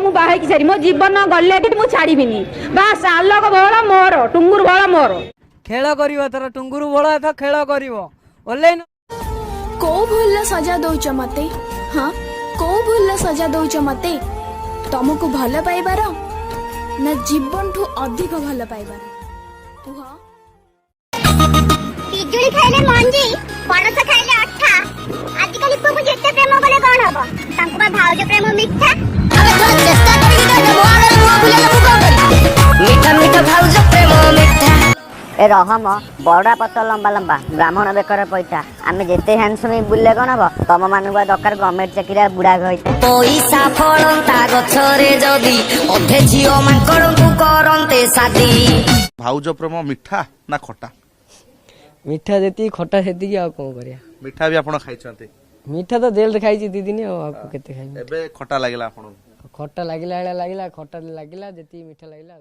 मु बाहे की सारी मो जीवन गले भी मु छाड़ीबिनी बास आलोक बळ मोर टुंगुर बळ मोर खेल करिवो तोर टुंगुरु बळ एथ खेल करिवो ओले को भूल सजा दउछ मते हां को भूल सजा दउछ मते तुमको भल पाइबार ना जीवन ठू अधिक भल पाइबार कुह पिजुली खाइले मंजी पणस खाइले अठा आजकल पुपु जेते प्रेम बोले कोन हबो तांको बा भाउज प्रेम मिठा अबे तो चेष्टा करी के देबो आगे मुआ फुले लबु को करी मीठा मीठा भाउज प्रेम मिठा ए रहम बड़ा पत लंबा लंबा ब्राह्मण बेकर पैसा आमे जेते हैंडसम बुले कोन हबो तम मानुवा दरकार गवर्नमेंट चाकरी बुढ़ा गई पैसा फळंता गछरे जदी अधे झियो मांकड़ू करंते शादी भाउज प्रेम मिठा ना खटा मिठा देती खटा सेती आ कोन करिया मिठा भी आपण खाइछन्ते मिठा तो जेल खाई 2 दिन आ केते खाई एबे खटा लागला आपण खटा लागिला खटा लागिला जेती मिठा लागिला